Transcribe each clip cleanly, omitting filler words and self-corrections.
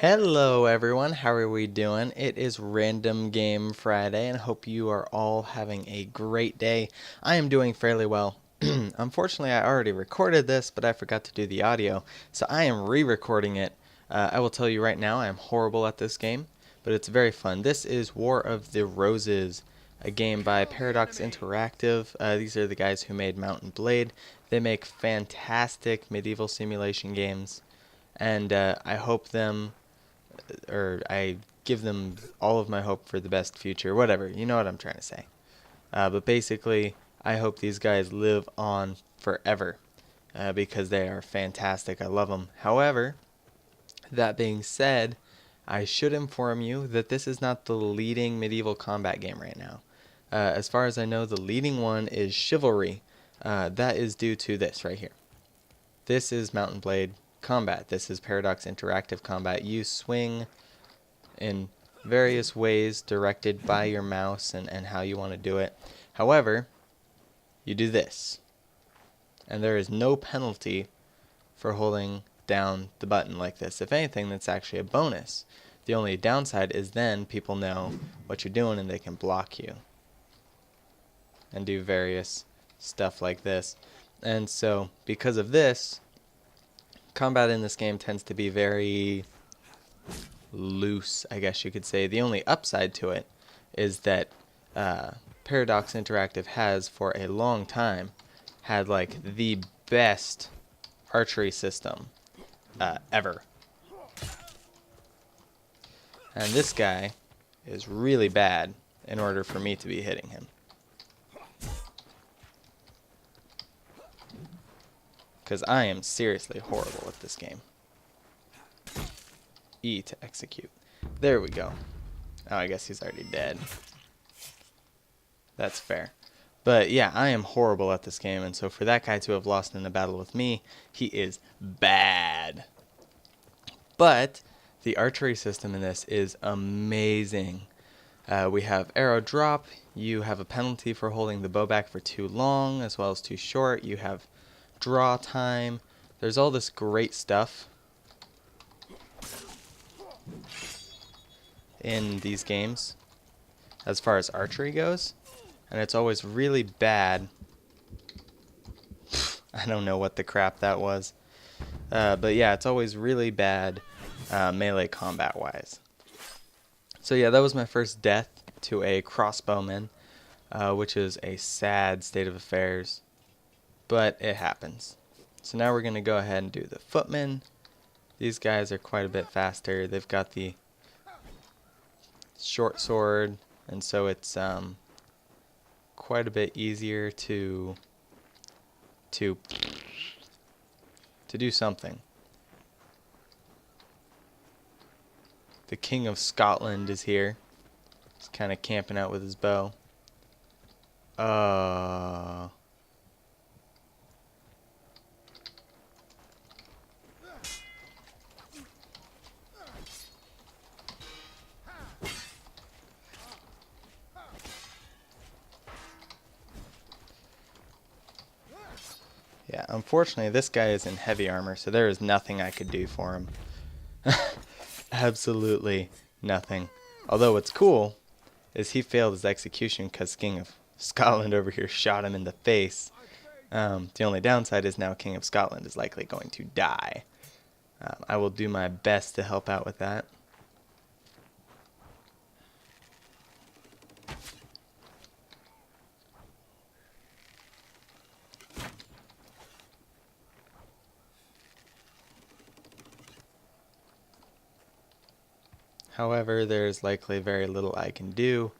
Hello everyone, how are we doing? It is Random Game Friday and I hope you are all having a great day. I am doing fairly well. Unfortunately, I already recorded this, but I forgot to do the audio, so I am re-recording it. I will tell you right now, I am horrible at this game, but it's very fun. This is War of the Roses, a game by Paradox Interactive. These are the guys who made Mount and Blade. They make fantastic medieval simulation games, and I hope them or I give them all of my hope for the best future, whatever. You know what I'm trying to say. But basically, I hope these guys live on forever because they are fantastic. I love them. However, that being said, I should inform you that this is not the leading medieval combat game right now. As far as I know, the leading one is Chivalry. That is due to this right here. This is Mount and Blade combat. This is Paradox Interactive combat. You swing in various ways directed by your mouse and how you want to do it. However, you do this, and there is no penalty for holding down the button like this. If anything, that's actually a bonus. The only downside is then people know what you're doing and they can block you and do various stuff like this. And so, because of this, combat in this game tends to be very loose, I guess you could say. The only upside to it is that Paradox Interactive has, for a long time, had like the best archery system ever. And this guy is really bad in order for me to be hitting him. Because I am seriously horrible at this game. E to execute. There we go. Oh, I guess he's already dead. That's fair. But yeah, I am horrible at this game, and so for that guy to have lost in a battle with me, he is bad. But the archery system in this is amazing. We have arrow drop. You have a penalty for holding the bow back for too long, as well as too short. You have draw time. There's all this great stuff in these games as far as archery goes, and it's always really bad. I don't know what the crap that was, but yeah, it's always really bad melee combat wise. So yeah, that was my first death to a crossbowman, which is a sad state of affairs, but it happens. So now we're going to go ahead and do the footmen. These guys are quite a bit faster. They've got the short sword, and so it's quite a bit easier to do something. The King of Scotland is here. He's kind of camping out with his bow. Yeah, unfortunately this guy is in heavy armor, so there is nothing I could do for him. Absolutely nothing. Although what's cool is he failed his execution because King of Scotland over here shot him in the face. The only downside is now King of Scotland is likely going to die. I will do my best to help out with that. However, there's likely very little I can do.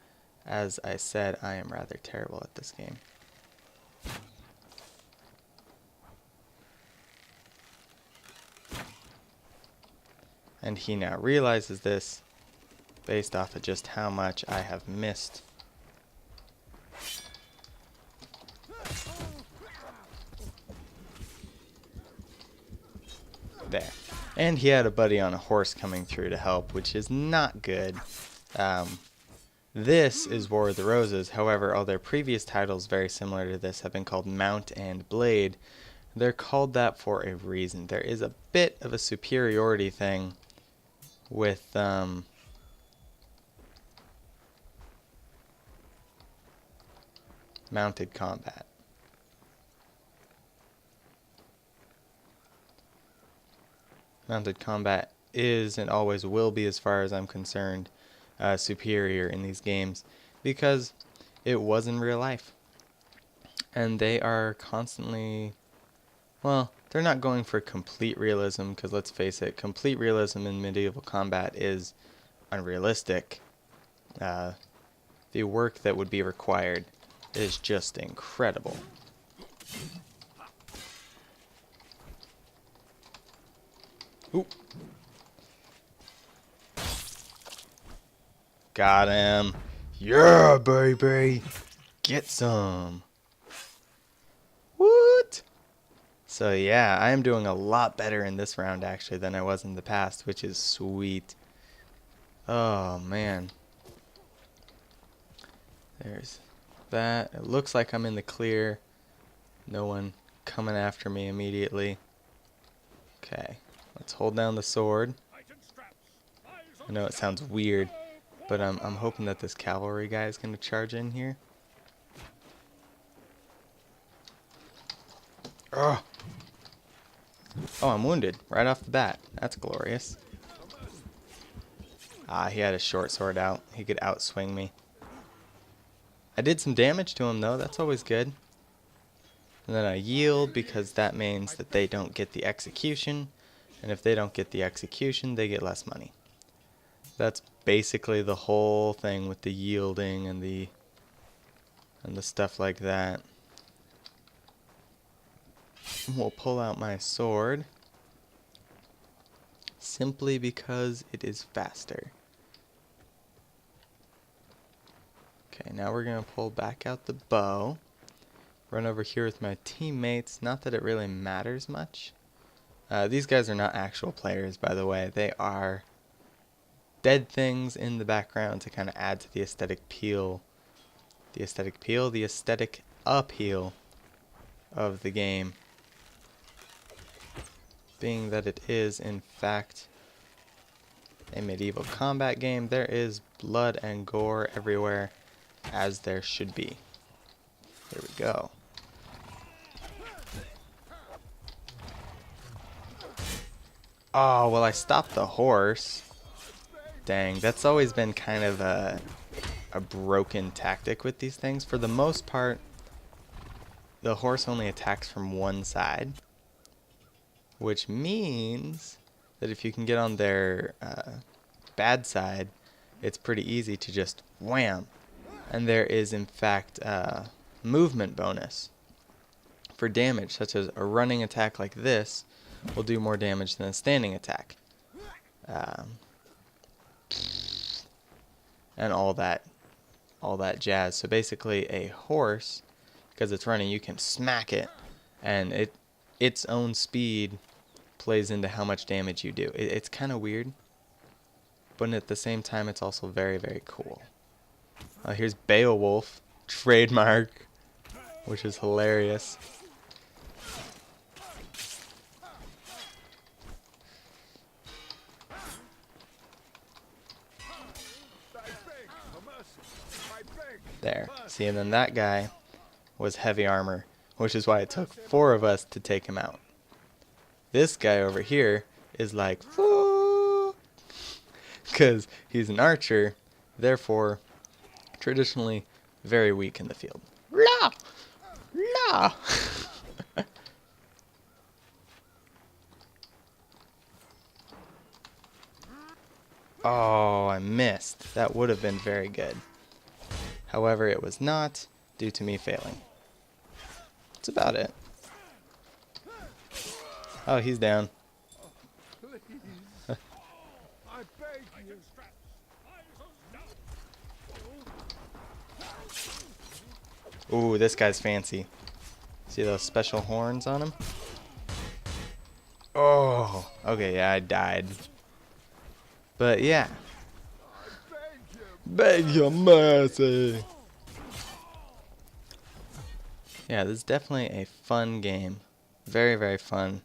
As I said, I am rather terrible at this game. And he now realizes this based off of just how much I have missed. There. And he had a buddy on a horse coming through to help, which is not good. This is War of the Roses. However, all their previous titles very similar to this have been called Mount and Blade. They're called that for a reason. There is a bit of a superiority thing with mounted combat. Mounted combat is and always will be, as far as I'm concerned, superior in these games because it was in real life. And they are constantly, well, they're not going for complete realism because let's face it, complete realism in medieval combat is unrealistic. The work that would be required is just incredible. Ooh. Got him. Yeah, baby. Get some. What? So yeah, I am doing a lot better in this round actually than I was in the past, which is sweet. Oh man. There's that. It looks like I'm in the clear. No one coming after me immediately. Okay, let's hold down the sword. I know it sounds weird, but I'm hoping that this cavalry guy is going to charge in here. Oh, I'm wounded right off the bat. That's glorious. Ah, he had a short sword out. He could outswing me. I did some damage to him though. That's always good. And then I yield because that means that they don't get the execution. And if they don't get the execution, they get less money. That's basically the whole thing with the yielding and the stuff like that. We'll pull out my sword simply because it is faster. Okay, now we're going to pull back out the bow. Run over here with my teammates. Not that it really matters much. These guys are not actual players, by the way. They are dead things in the background to kind of add to the aesthetic appeal. The aesthetic appeal of the game. Being that it is, in fact, a medieval combat game, there is blood and gore everywhere, as there should be. Here we go. Oh, well, I stopped the horse. Dang, that's always been kind of a broken tactic with these things. For the most part, the horse only attacks from one side, which means that if you can get on their bad side, it's pretty easy to just wham. And there is, in fact, movement bonus for damage, such as a running attack like this will do more damage than a standing attack. And all that jazz. So basically a horse, because it's running, you can smack it, and its own speed plays into how much damage you do. It's kind of weird, but at the same time it's also very, very cool. Here's Beowulf, trademark, which is hilarious. There. See, and then that guy was heavy armor, which is why it took 4 of us to take him out. This guy over here is like, because he's an archer, therefore traditionally very weak in the field. La! La! Oh, I missed. That would have been very good. However, it was not, due to me failing. That's about it. Oh, he's down. Ooh, this guy's fancy. See those special horns on him? Oh, okay, yeah, I died. But yeah. Beg your mercy. Yeah, this is definitely a fun game. Very, very fun.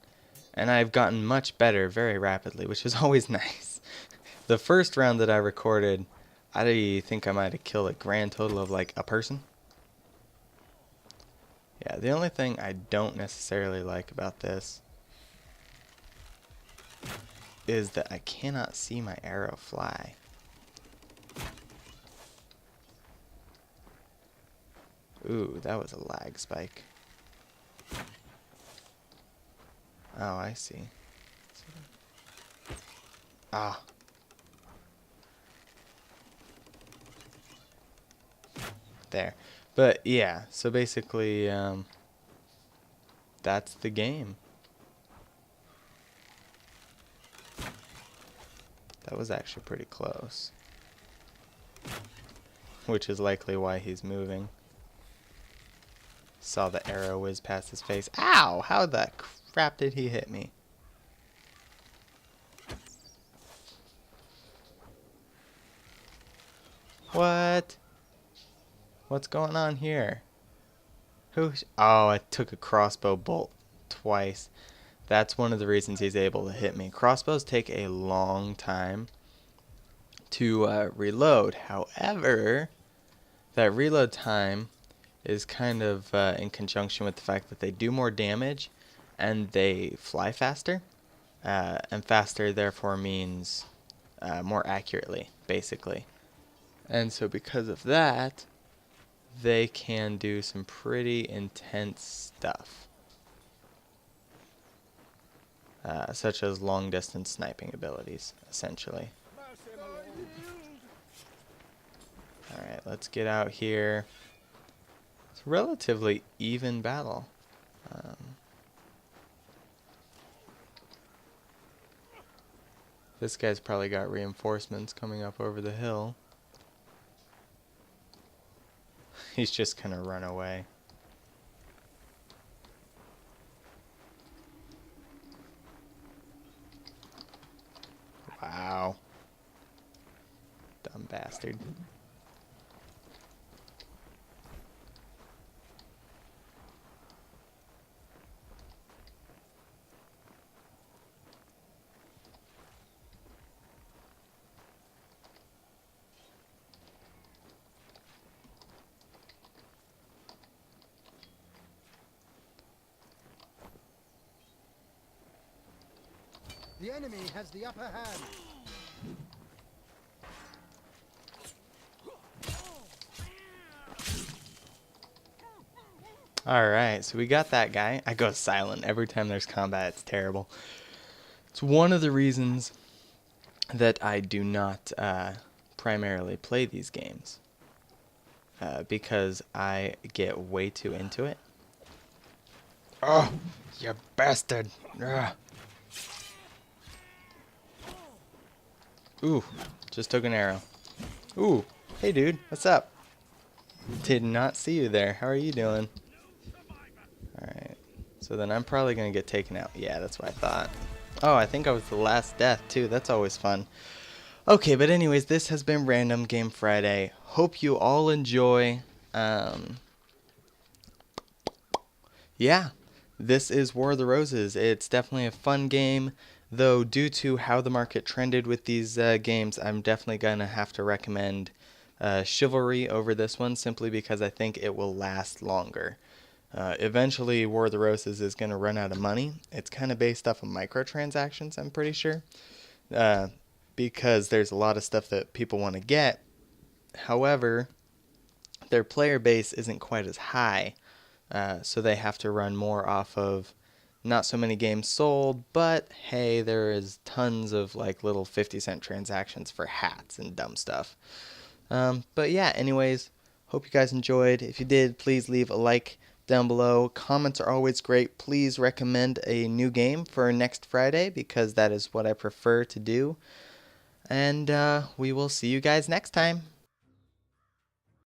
And I've gotten much better very rapidly, which is always nice. The first round that I recorded, I think I might have killed a grand total of like a person. Yeah, the only thing I don't necessarily like about this is that I cannot see my arrow fly. Ooh, that was a lag spike. Oh, I see. Ah. There. But yeah, so basically, that's the game. That was actually pretty close. Which is likely why he's moving. Saw the arrow whiz past his face. Ow! How the crap did he hit me? What? What's going on here? Oh, I took a crossbow bolt twice. That's one of the reasons he's able to hit me. Crossbows take a long time to reload. However, that reload time is kind of in conjunction with the fact that they do more damage and they fly faster. And faster therefore means more accurately, basically. And so because of that, they can do some pretty intense stuff. Such as long distance sniping abilities, essentially. Alright, let's get out here. It's a relatively even battle. This guy's probably got reinforcements coming up over the hill. He's just gonna run away. Wow. Dumb bastard. The enemy has the upper hand. Alright, so we got that guy. I go silent every time there's combat. It's terrible. It's one of the reasons that I do not primarily play these games. Because I get way too into it. Oh, you bastard. Ugh. Ooh, just took an arrow. Ooh, hey dude, what's up? Did not see you there. How are you doing? Alright, so then I'm probably going to get taken out. Yeah, that's what I thought. Oh, I think I was the last death too. That's always fun. Okay, but anyways, this has been Random Game Friday. Hope you all enjoy. Yeah, this is War of the Roses. It's definitely a fun game. Though due to how the market trended with these games, I'm definitely going to have to recommend Chivalry over this one simply because I think it will last longer. Eventually, War of the Roses is going to run out of money. It's kind of based off of microtransactions, I'm pretty sure, because there's a lot of stuff that people want to get. However, their player base isn't quite as high, so they have to run more off of not so many games sold, but hey, there is tons of like little 50-cent transactions for hats and dumb stuff. But yeah, anyways, hope you guys enjoyed. If you did, please leave a like down below. Comments are always great. Please recommend a new game for next Friday because that is what I prefer to do. And we will see you guys next time.